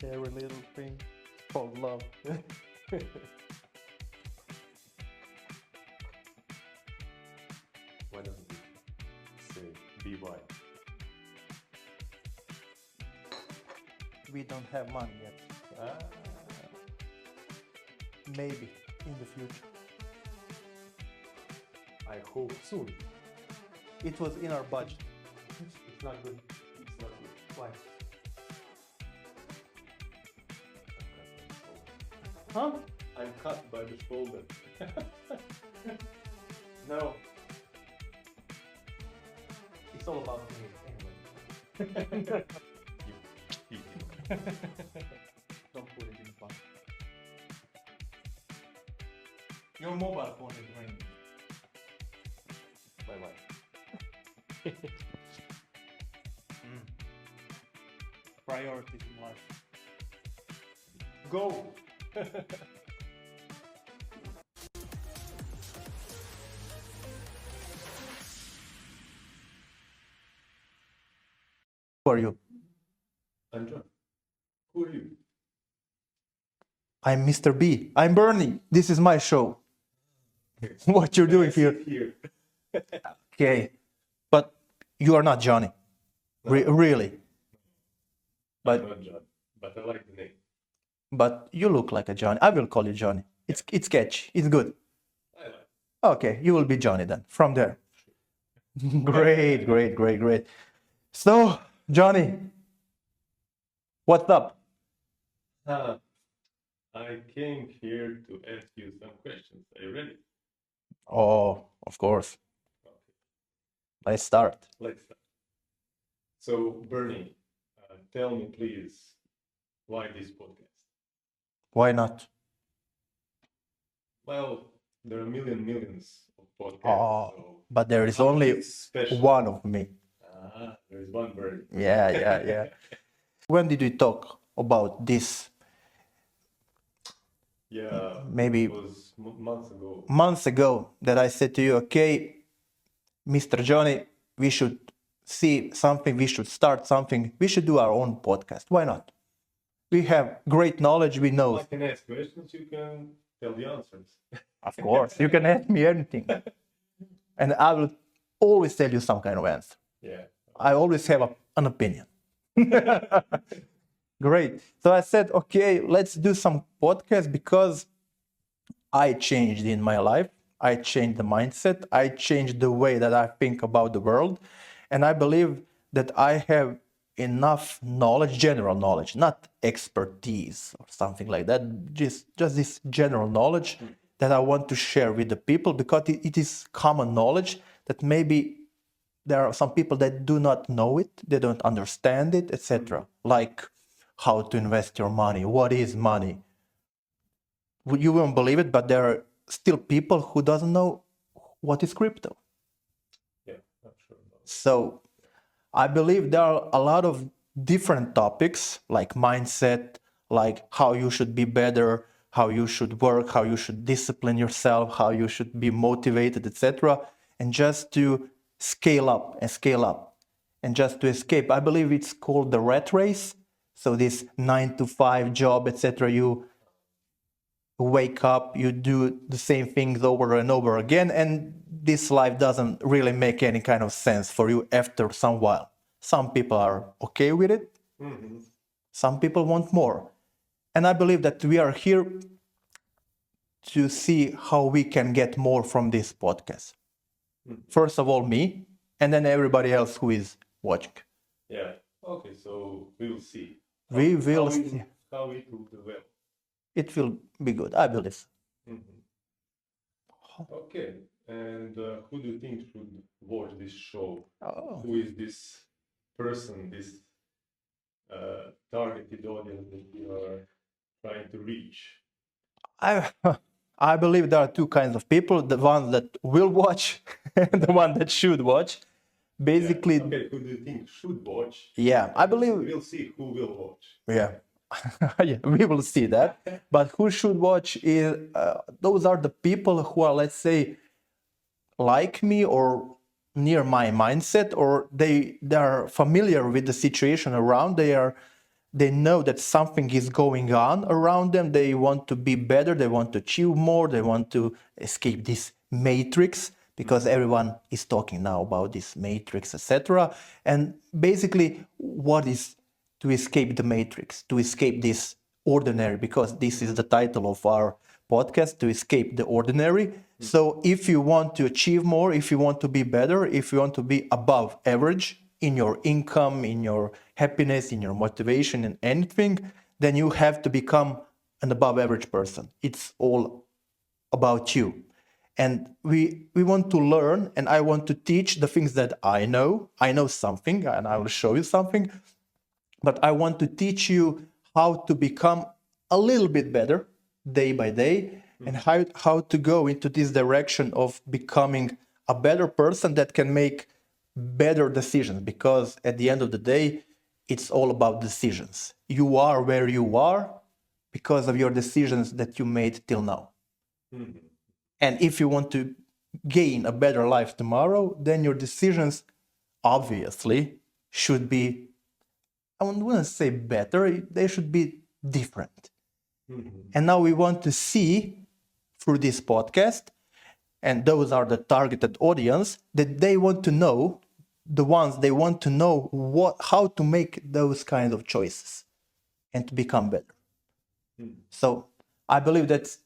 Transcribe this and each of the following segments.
Every little thing called love. Why doesn't it say BY? We don't have money yet. Ah, Maybe in the future. I hope soon. It was in our budget. It's not good. It's not good. Why? Huh? I'm cut by the shoulder. No. It's all about me anyway. You Don't put it in the pocket. Your mobile phone is ringing. Bye bye. Priorities in life. Go! Who are you? I'm John. Who are you? I'm Mr. B. I'm Bernie. This is my show. What you're doing here? Here. Okay. But you are not Johnny. Really. But I'm not John, but I like the name. but you look like a Johnny. I will call you Johnny. It's catchy. It's good. I like. Okay, you will be Johnny then. From there. Great, great, great, great. So, Johnny, what's up? I came here to ask you some questions. Are you ready? Oh, of course. Okay, Let's start. let's start. So, Bernie, tell me please, why this podcast? Why not? Well, there are millions of podcasts, Oh, so but there is how only is special? one of me. There is one Bernie. Yeah, yeah, yeah. When did we talk about this? Yeah, Maybe it was months ago. months ago that I said to you, okay, Mr. Johnny, we should see something, we should start something, we should do our own podcast. Why not? We have great knowledge, we know. I can ask questions, you can tell the answers. Of course, you can ask me anything. And I will always tell you some kind of answer. Yeah. I always have an opinion. Great. So I said, okay, let's do some podcast because I changed in my life. I changed the mindset. I changed the way that I think about the world. And I believe that I have enough knowledge, general knowledge, not expertise or something like that, just this general knowledge that I want to share with the people because it is common knowledge that maybe there are some people that do not know it, they don't understand it, etc. Like how to invest your money, what is money. You won't believe it, but there are still people who doesn't know what is crypto. Yeah, I'm sure about it. So I believe there are a lot of different topics like mindset, like how you should be better, how you should work, how you should discipline yourself, how you should be motivated, etc. And just to scale up and just to escape. I believe it's called the rat race. So this 9 to 5 job, etc. You wake up, you do the same things over and over again, and this life doesn't really make any kind of sense for you after some while. Some people are okay with it, some people want more. And I believe that we are here to see how we can get more from this podcast. First of all, me, and then everybody else who is watching. Yeah. Okay, so we will see. We will how it, see. how it will develop. It will be good, I believe. Okay, and who do you think should watch this show? Oh. Who is this person, this targeted audience that you are trying to reach? I believe there are two kinds of people, the ones that will watch and the one that should watch. Basically, Okay, who do you think should watch? yeah, I believe, We'll see who will watch. yeah. Yeah, we will see that. But who should watch is those are the people who are, let's say, like me or near my mindset, or they are familiar with the situation around. they know that something is going on around them. They want to be better. They want to achieve more. They want to escape this matrix because everyone is talking now about this matrix, etc. And basically, what is to escape the matrix, to escape this ordinary, because this is the title of our podcast, to escape the ordinary. So if you want to achieve more, if you want to be better, if you want to be above average in your income, in your happiness, in your motivation, in anything, then you have to become an above average person. It's all about you. And we want to learn, and I want to teach the things that I know. I know something, and I will show you something, but I want to teach you how to become a little bit better day by day, and how to go into this direction of becoming a better person that can make better decisions, because at the end of the day, it's all about decisions. You are where you are because of your decisions that you made till now. And if you want to gain a better life tomorrow, then your decisions obviously should be, I wouldn't say better, they should be different. And now we want to see through this podcast, and those are the targeted audience, that they want to know, the ones they want to know how to make those kind of choices and to become better. So I believe that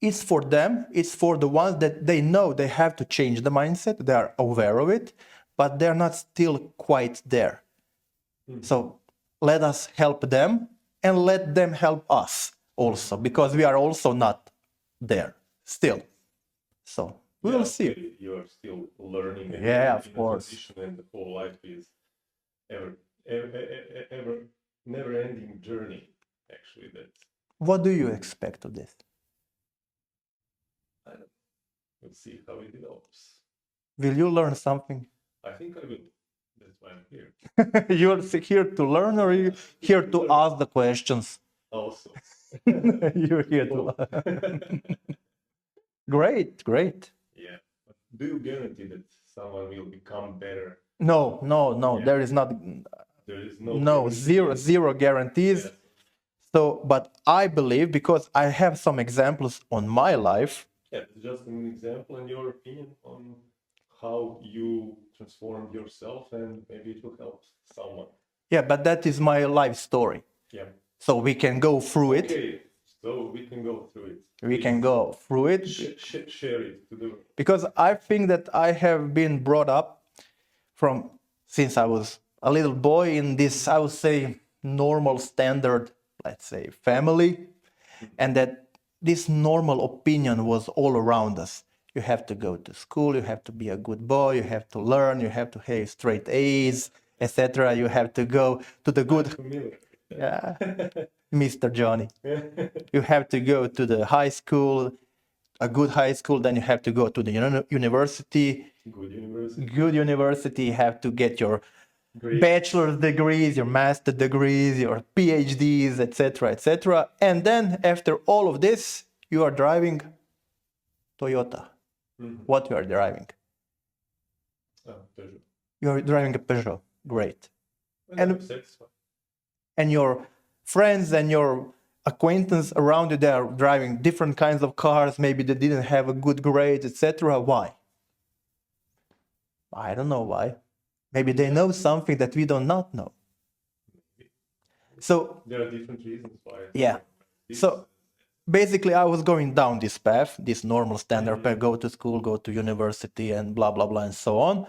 it's for them, it's for the ones that they know they have to change the mindset, they are aware of it, but they're not still quite there. So let us help them and let them help us also, because we are also not there still. So we will see. You are still learning. And Yeah, of in a course. transition, and the whole life is ever never-ending journey. Actually, that's. What do you expect of this? I don't know. We'll see how it develops. Will you learn something? I think I will. That's why I'm here. You're here to learn, or you here to ask the questions? Also. You're here to learn. Great, great. Yeah. But do you guarantee that someone will become better? No, Yeah. there is not. There is no. No, zero guarantees. Yes. So, but I believe, because I have some examples on my life. Yeah, it's just an example in your opinion on how you transformed yourself, and maybe it will help someone. Yeah, but that is my life story. Yeah. So we can go through it. Okay, so we can go through it. We can go through it. Share it to the. Because I think that I have been brought up from since I was a little boy in this, I would say, normal standard, let's say, family, and that this normal opinion was all around us. You have to go to school, you have to be a good boy, you have to learn, you have to have straight A's, etc. You have to go to the good, Familiar. yeah, Mr. Johnny. You have to go to the high school, a good high school, then you have to go to the university. Good university. Good university, you have to get your Great. bachelor's degrees, your master degrees, your PhDs, etc., etc. And then after all of this, you are driving Toyota. What you are driving? Peugeot. You are driving a Peugeot. Great. And I'm satisfied. And your friends and your acquaintance around you, they are driving different kinds of cars. Maybe they didn't have a good grade, etc. Why? I don't know why. Maybe they know something that we do not know. So there are different reasons why. Yeah. So basically, I was going down this path, this normal standard path: go to school, go to university, and blah blah blah, and so on.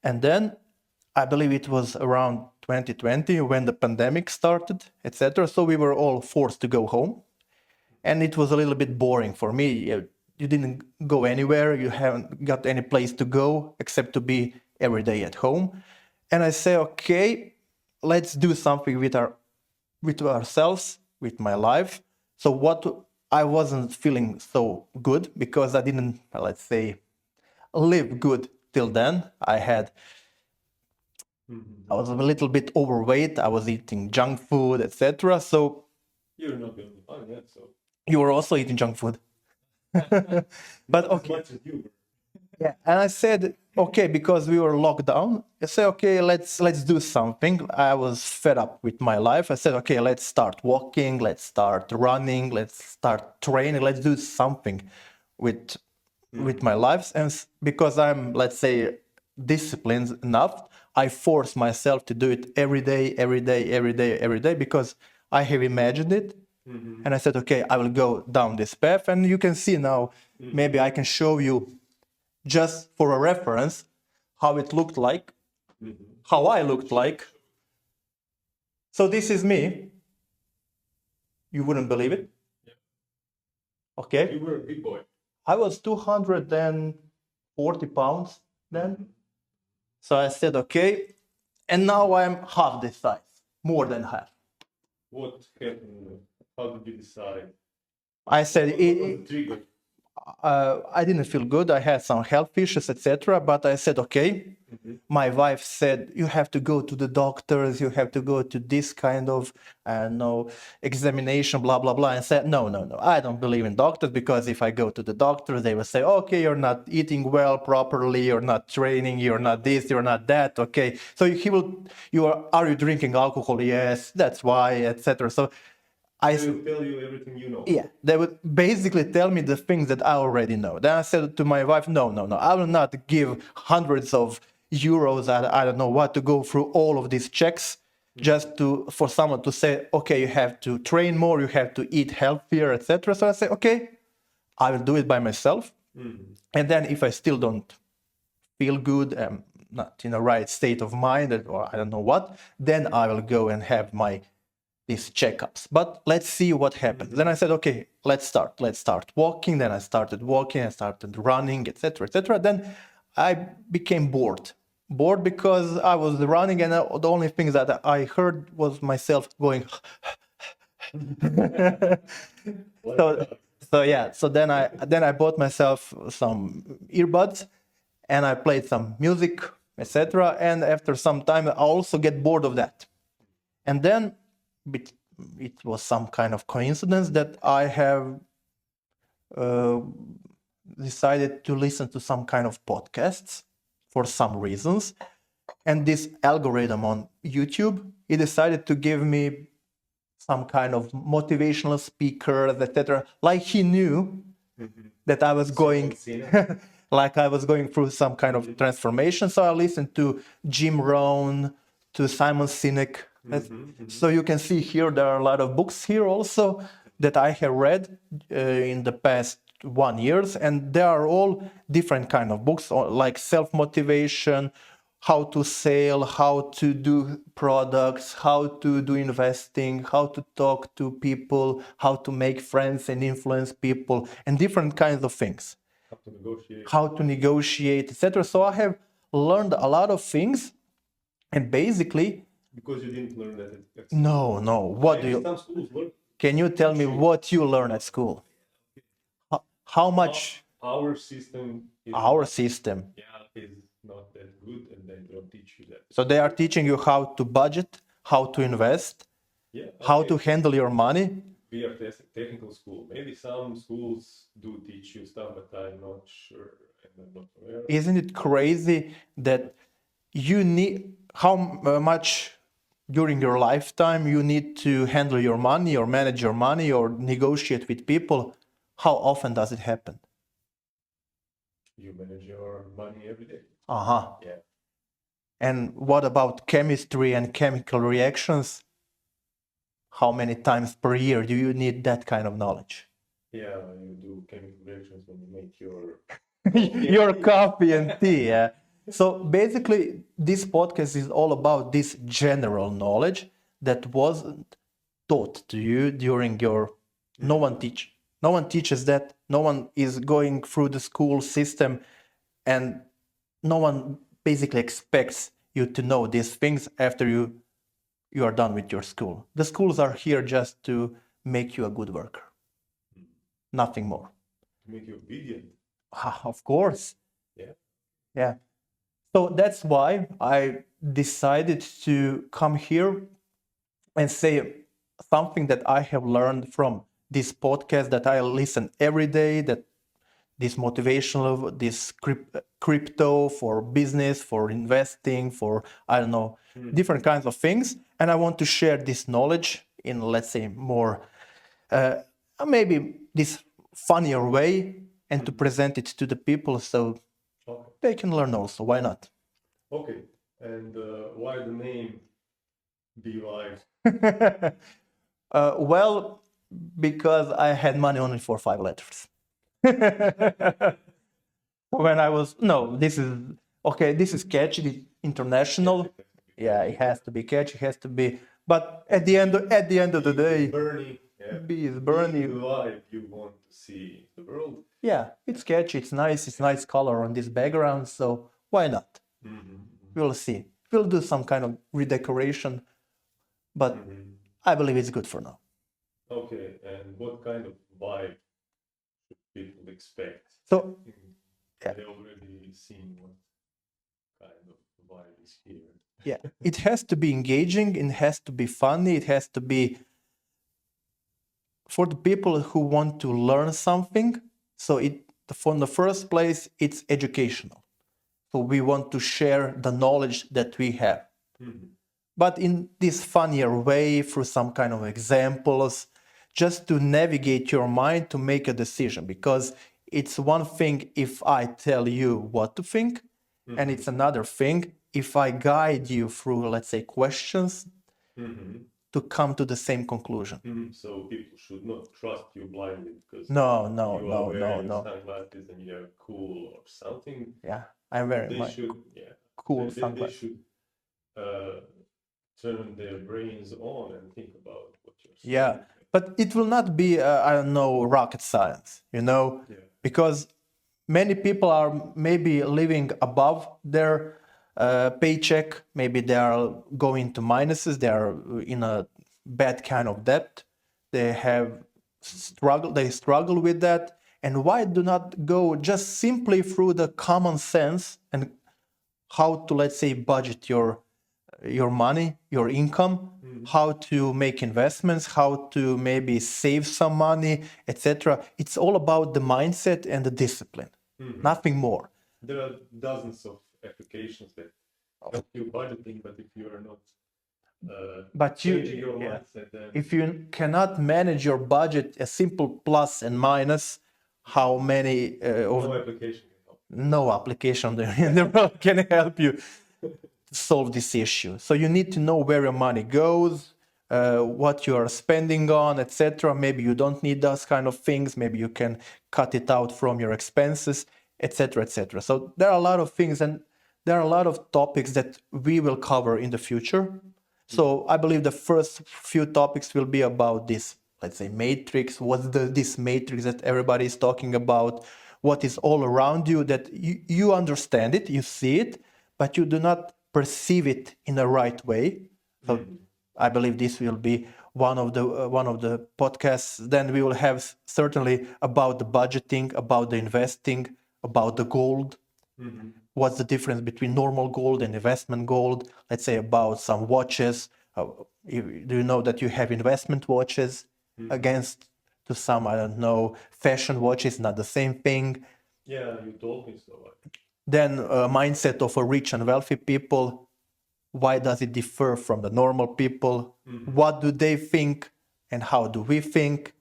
And then I believe it was around 2020 when the pandemic started, etc. So we were all forced to go home, and it was a little bit boring for me. You didn't go anywhere. You haven't got any place to go except to be every day at home. And I say, okay, let's do something with ourselves, with my life. So what I wasn't feeling so good because I didn't, let's say, live good till then. I was a little bit overweight. I was eating junk food, etc. So you're not the only one, yeah. So you were also eating junk food. But not okay. as much as you were. Yeah, and I said, okay, because we were locked down. I said, okay, let's do something. I was fed up with my life. I said, okay, let's start walking, let's start running, let's start training, let's do something with my lives. And because I'm, let's say, disciplined enough, I force myself to do it every day, every day, every day, every day, because I have imagined it. And I said, okay, I will go down this path. And you can see now, maybe I can show you just for a reference how it looked like, how I looked like. So this is me. You wouldn't believe it. Okay. You were a big boy. I was 240 pounds then. So I said, okay. And now I'm half this size, more than half. What happened? How did you decide? I said, What was the trigger? I didn't feel good. I had some health issues, etc. But I said, okay. My wife said, you have to go to the doctors. You have to go to this kind of, no, examination, blah, blah, blah. And said, no, no, no. I don't believe in doctors, because if I go to the doctors, they will say, okay, you're not eating well properly. You're not training. You're not this. You're not that. Okay. So are you drinking alcohol? Yes, that's why, etc. So They will tell you everything you know. yeah, they would basically tell me the things that I already know. Then I said to my wife, no, no, no, I will not give hundreds of euros, I don't know what, to go through all of these checks just for someone to say, okay, you have to train more, you have to eat healthier, etc. So I say, okay, I will do it by myself. And then if I still don't feel good, not in the right state of mind, or I don't know what, then I will go and have these checkups. But let's see what happens. Then I said, okay, let's start walking. Then I started walking, I started running, etc., etc. Then I became bored because I was running, and the only thing that I heard was myself going. so so then I bought myself some earbuds, and I played some music, etc. And after some time I also get bored of that. And then it was some kind of coincidence that I have uh, decided to listen to some kind of podcasts for some reasons. And this algorithm on YouTube, it decided to give me some kind of motivational speakers, etc. Like he knew that I was going, like I was going through some kind of transformation. So I listened to Jim Rohn, to Simon Sinek. So you can see here there are a lot of books here also that I have read in the past 1 years, and they are all different kind of books, like self-motivation, how to sell, how to do products, how to do investing, how to talk to people, how to make friends and influence people, and different kinds of things. How to negotiate, etc. So I have learned a lot of things, and basically, because you didn't learn that at school. No. What do you? Some schools learn. Can you tell me what you learn at school? How much? Our system. Our system. Yeah, is not that good, and they don't teach you that. So they are teaching you how to budget, how to invest, how to handle your money. We are technical school. Maybe some schools do teach you stuff, but I'm not sure. I'm not aware. Isn't it crazy that you need how much during your lifetime you need to handle your money or manage your money or negotiate with people? How often does it happen? You manage your money every day. Yeah. And what about chemistry and chemical reactions? How many times per year do you need that kind of knowledge? Yeah, you do chemical reactions when you make your your coffee and tea. Yeah. So basically, this podcast is all about this general knowledge that wasn't taught to you during your. No one teaches that. No one is going through the school system, and no one basically expects you to know these things after you are done with your school. The schools are here just to make you a good worker. Nothing more. To make you obedient. Of course. Yeah. Yeah. So that's why I decided to come here and say something that I have learned from this podcast that I listen every day, that this motivational, this crypto for business, for investing, for, I don't know, different kinds of things. And I want to share this knowledge in, let's say, more, maybe this funnier way, and to present it to the people so Okay. they can learn also. Why not? Okay. And why the name Be Live? Well, because I had money only for 5 letters. When I was, no, this is okay. This is catchy, this international. Yeah, it has to be catchy. It has to be. But at the end of the day, Bernie. Yeah. B is Be Bernie. live. You want to see the world. Yeah, it's catchy. It's nice. It's nice color on this background. So why not? We'll see. We'll do some kind of redecoration, but I believe it's good for now. Okay. And what kind of vibe should people expect? So yeah. They already seen what kind of vibe is here. Yeah, it has to be engaging. It has to be funny. It has to be for the people who want to learn something. So from the first place, it's educational. So we want to share the knowledge that we have, but in this funnier way, through some kind of examples, just to navigate your mind to make a decision. Because it's one thing if I tell you what to think, and it's another thing if I guide you through, let's say, questions to come to the same conclusion. So people should not trust you blindly because No, you are wearing sunglasses and you're cool or something. Yeah, I'm very They much should, yeah, cool they sunglasses. should turn their brains on and think about what you're saying. Yeah, but it will not be, I don't know, rocket science, because many people are maybe living above their paycheck. Maybe they are going to minuses. They are in a bad kind of debt. They have They struggle with that. And why do not go just simply through the common sense and how to, let's say, budget your money, your income, how to make investments, how to maybe save some money, etc. It's all about the mindset and the discipline, nothing more. There are dozens of applications that help you budgeting, but if you are not changing your mindset, then if you cannot manage your budget, a simple plus and minus, how many no application can help. no application in the world can help you solve this issue. So you need to know where your money goes, what you are spending on, etc. Maybe you don't need those kind of things. Maybe you can cut it out from your expenses, etc., etc. So there are a lot of things, and there are a lot of topics that we will cover in the future. So I believe the first few topics will be about this, let's say, matrix. What's this matrix that everybody is talking about? What is all around you that you understand it, you see it, but you do not perceive it in the right way. So I believe this will be one of the podcasts. Then we will have certainly about the budgeting, about the investing, about the gold. What's the difference between normal gold and investment gold? Let's say about some watches. Do you know that you have investment watches against to some, I don't know, fashion watches? Not the same thing. Yeah, you told me so. Then mindset of a rich and wealthy people. Why does it differ from the normal people? What do they think and how do we think?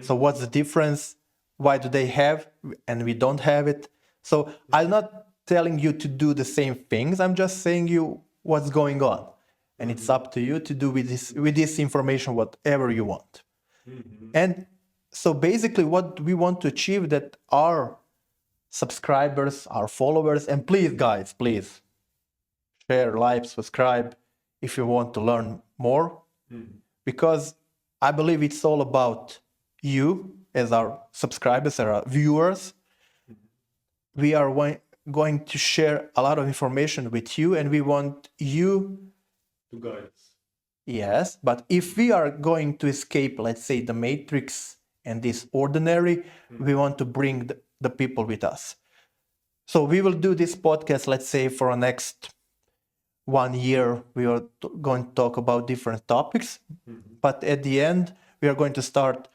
So what's the difference? Why do they have and we don't have it? So I'm not telling you to do the same things. I'm just saying you what's going on. And it's up to you to do with this information whatever you want. And so basically what we want to achieve that our subscribers, our followers, and please guys, please share, like, subscribe if you want to learn more, because I believe it's all about you as our subscribers, our viewers. We are going to share a lot of information with you, and we want you to guide us. Yes, but if we are going to escape, let's say, the matrix and this ordinary, we want to bring the people with us. So we will do this podcast, let's say, for the next 1 year. We are going to talk about different topics, but at the end, we are going to start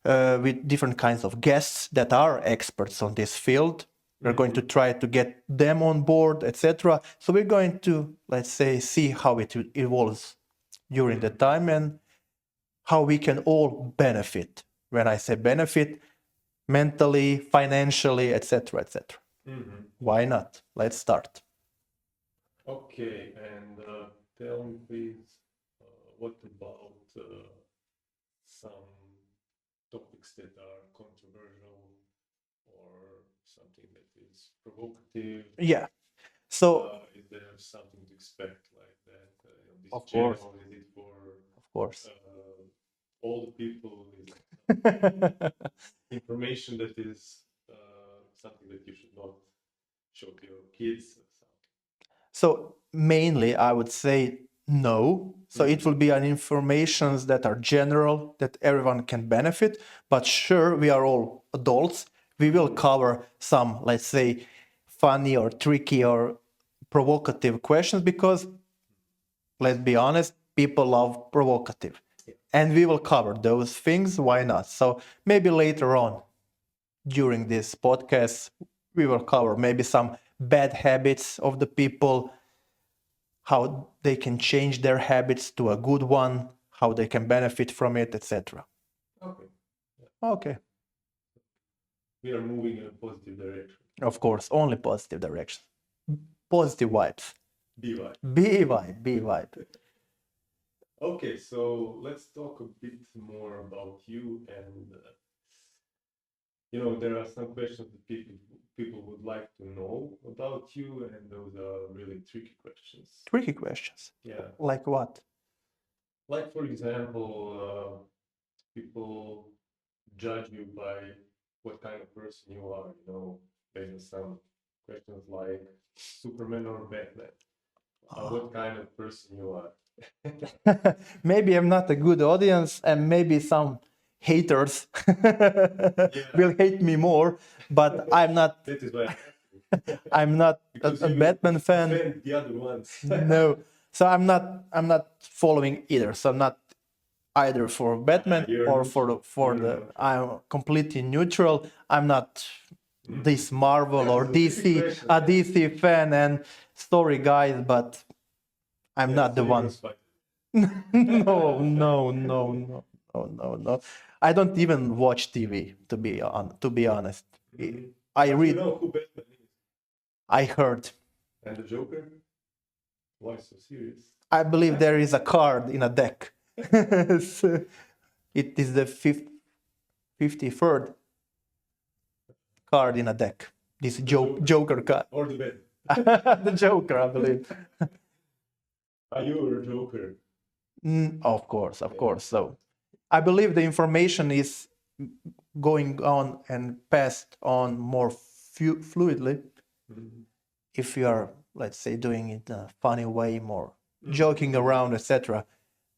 with different kinds of guests that are experts on this field. We're going to try to get them on board, etc. So we're going to, let's say, see how it evolves during the time and how we can all benefit. When I say benefit, mentally, financially, etc., etc. Why not? Let's start. Okay, and tell me please, what about some topics that are controversial or something that is provocative? Yeah. So, Is there something to expect like that on this of course, channel? Is it for of course. all the people? Is information that is something that you should not show to your kids? So mainly, I would say no. So it will be an informations that are general that everyone can benefit. But sure, we are all adults. We will cover some, let's say, funny or tricky or provocative questions because, let's be honest, people love provocative. And we will cover those things. Why not? So maybe later on during this podcast, we will cover maybe some bad habits of the people, how they can change their habits to a good one, how they can benefit from it, etc. Okay, Okay. we are moving in a positive direction. Of course, only positive direction. Positive vibes. Be right. Be vibe, be vibe. Okay, so let's talk a bit more about you. And there are some questions that people would like to know about you, and those are really tricky questions. Tricky questions. Yeah, Like what? like for example, people judge you by what kind of person you are. Based on some questions like Superman or Batman. What kind of person you are? Maybe I'm not a good audience, and maybe some haters will hate me more, but I'm not. That is why I'm not a Batman fan. offend the other ones. No, so I'm not following either. So I'm not either for Batman You're or neutral. for the. I'm completely neutral. I'm not this Marvel or That's a tricky question. a DC fan and story guys, but I'm not the So you're a one. spider. No, no, no, no, no, no, no. I don't even watch TV to be honest. I But read. you know who Batman is. I heard. And the Joker? Why so serious? I believe there is a card in a deck. So it is the 53rd card in a deck. This Joker. Joker card. Or the Bat. The Joker, I believe. Are you a Joker? Of course, of course. So I believe the information is going on and passed on more fluidly if you are, let's say, doing it in a funny way, more joking around, etc.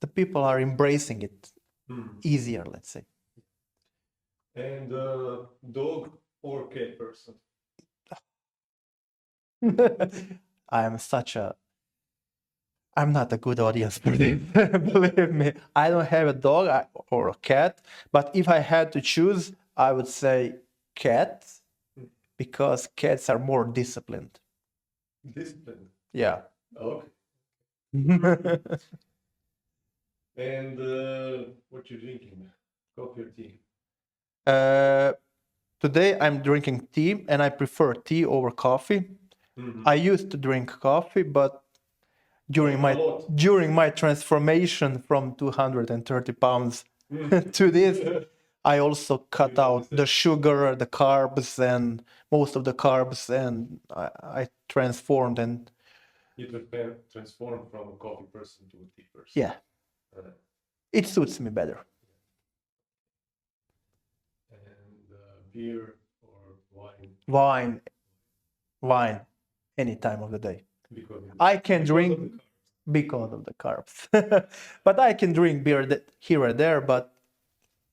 The people are embracing it easier, let's say. And dog or cat person? I'm not a good audience for this. Believe me, I don't have a dog or a cat, but if I had to choose, I would say cat because cats are more disciplined. Discipline. Yeah. Okay. And what you drinking? Coffee or tea? Today I'm drinking tea and I prefer tea over coffee. I used to drink coffee, but during my transformation from 230 pounds to this, I also cut out the sugar, the carbs, and most of the carbs, and I transformed. And You transform from a coffee person to a tea person. yeah, it suits me better. And beer or Wine, wine, any time of the day. because I can because drink of the carbs. because of the carbs, but I can drink beer here and there. But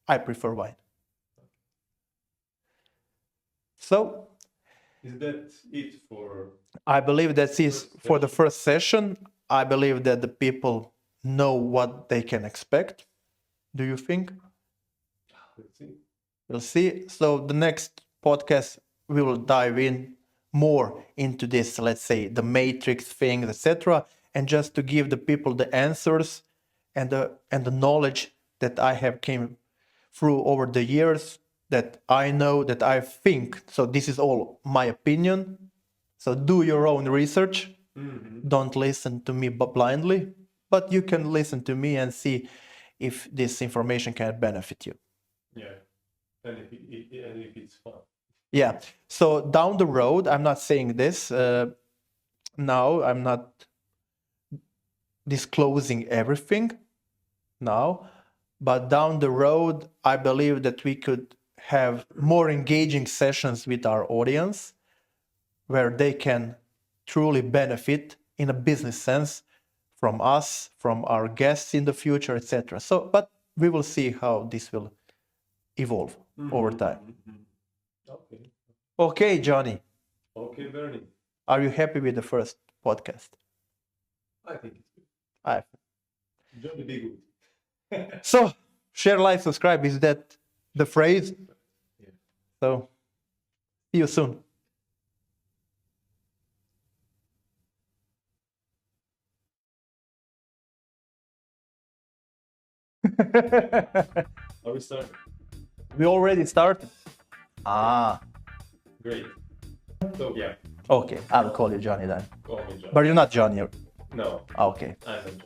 I prefer wine. So Is that it for? I believe that is for the first session. I believe that the people know what they can expect. Do you think? Let's see. We'll see. So the next podcast we will dive in more into this, let's say, the matrix things, etc., and just to give the people the answers and the knowledge that I have came through over the years, that I know, that I think. So this is all my opinion. So do your own research. Don't listen to me blindly, but you can listen to me and see if this information can benefit you. Yeah, and if it's fun. Yeah. So down the road, I'm not saying this now. I'm not disclosing everything now, but down the road, I believe that we could have more engaging sessions with our audience where they can truly benefit in a business sense from us, from our guests in the future, etc. So, but we will see how this will evolve over time. Okay. Okay, Johnny, Okay, Bernie. are you happy with the first podcast? I think it's good. I Johnny be good. So, share, like, subscribe. Is that the phrase? Yeah. So, see you soon. Are we starting? We already started. Ah, Great. So yeah, okay. I'll call you Johnny then. call me John. But you're not Johnny. No, Okay. I'm not John.